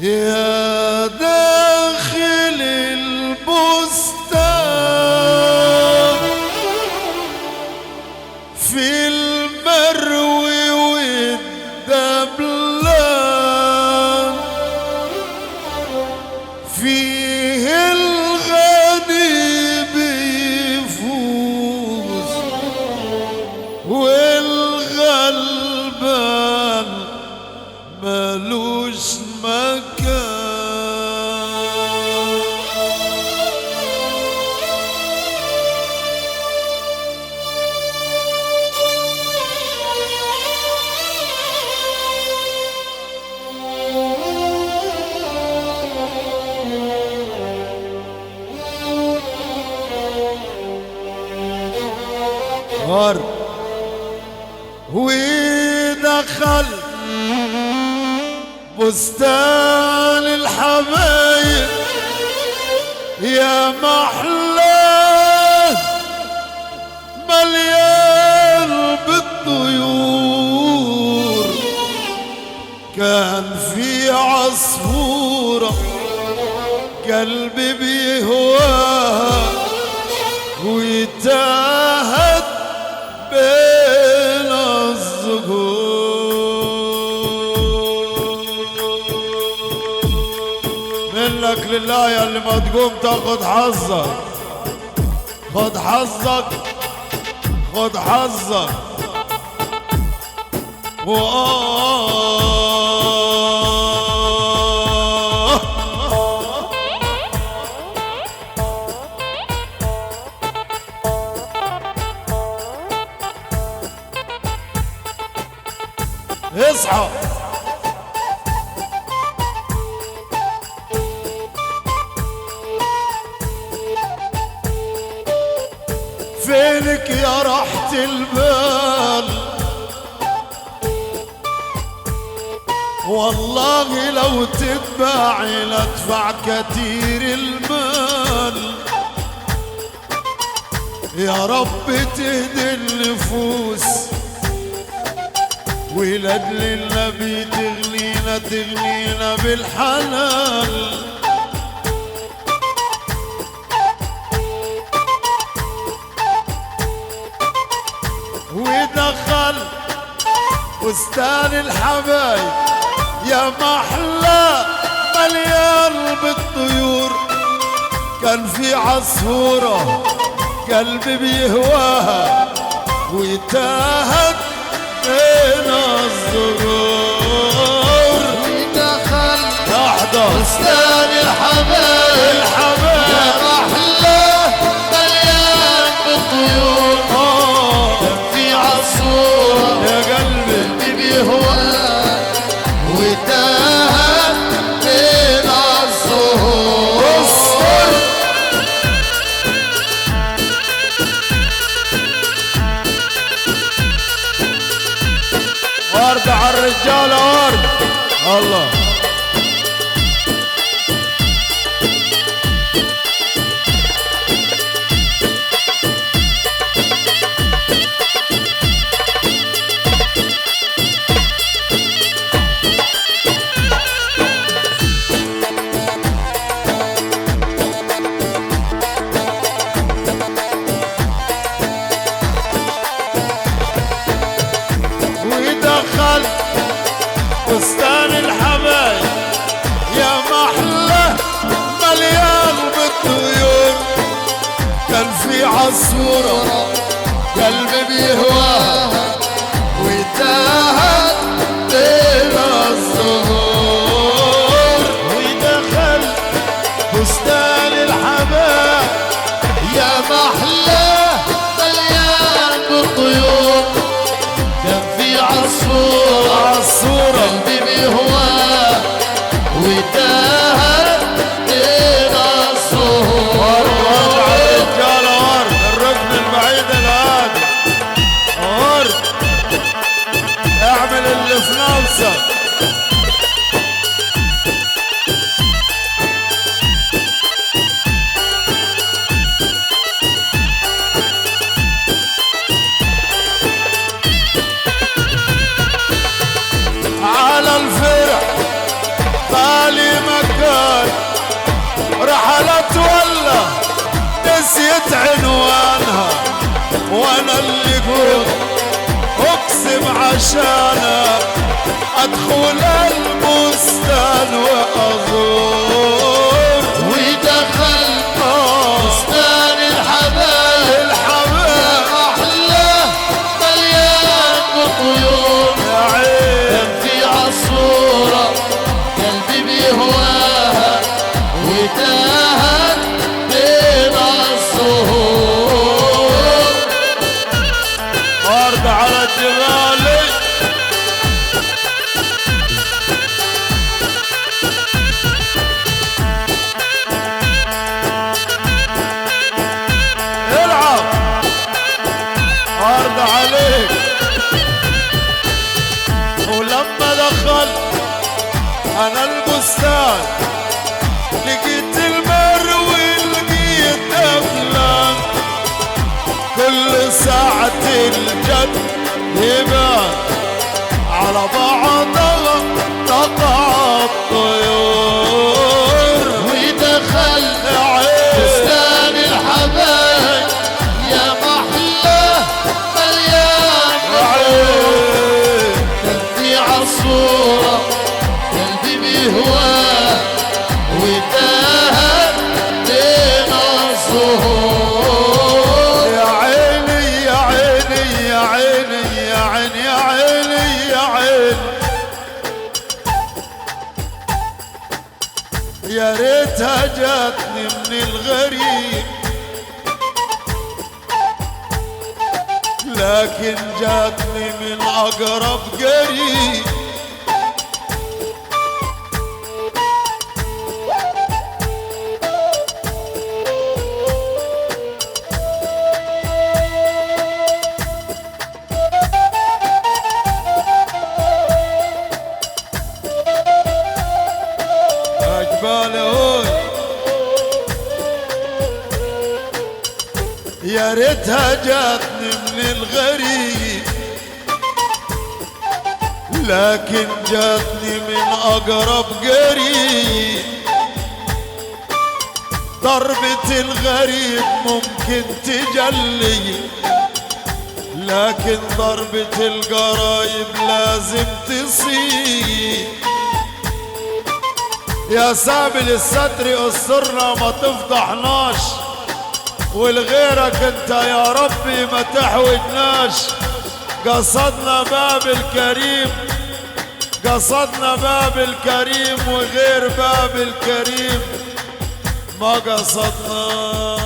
يا داخل البستان في المروي والدبلان فيه الغني بيفوز والغلبان ملوش مكان. ودخل بستان الحبايب يا محلاه مليان بالطيور، كان في عصفورة قلبي بيهواها وتاهت بين الزهور. منك لله يا اللي ما تقوم تاخد حظك، خد حظك خد حظك. اصحى فينك يا راحة البال، والله لو تتباعي لادفع كتير المال. يا رب تهدي النفوس ولأجل النبي تغنينا بالحلال. ودخل بستان الحبايب يا محلى مليان بالطيور، كان في عصفورة قلبي بيهواها وتاهت بين الزهور. ودخل احضر بستان الحبايب يا محلاه مليان بالطيور، كان في عصفورة يا قلبي بيهواها وتاهت بين الزهور. ورد على الرجالة ورد الله. ودخل بستان الحبايب يا محلى مليان بالطيور، كان في عصفورة قلبي بيهواها وتاهت بين الزهور. ودخل بستان الحبايب يا محلاه مليان بالطيور، كان في عصفورة قلبي بيهواه وتاهت بين الزهور. ورد على الرجالة ورد، الركن البعيد الهادي ورد، اعمل اللي في نفسك. على الفرح بالي انا اللي كنت اقسم عشانك ادخل البستان وازور ودخل بستان الحبايب الحبايب أحلى مليان بطيور يا عين كان في عصفورة قلبي بيهواها وتاهت بين الزهور ارض على الجبال العب ارض عليك ولما دخل انا البستان لقيت المروي لقيت افلام كل ساعة الجد يبان على بعضها تقع الطيور ودخل يا عين بستان الحبايب يا محلاه مليان يا عين كان في عصفورة قلبي بيهواه وتاهت بين الزهور يا عيني يا عيني يا عيني يا عيني يا عيني يا عيني يا ريتها جاتني من الغريب لكن جاتني من أقرب قريب أجبال هوي يا ريتها جاتني من الغريب لكن جاتني من أقرب قريب ضربة الغريب ممكن تجلي لكن ضربة القرايب لازم تصيب يا سابل الستر استرنا ما تفضحناش ولغيرك انت يا ربي ما تحوجناش قصدنا باب الكريم قصدنا باب الكريم وغير باب الكريم ما قصدنا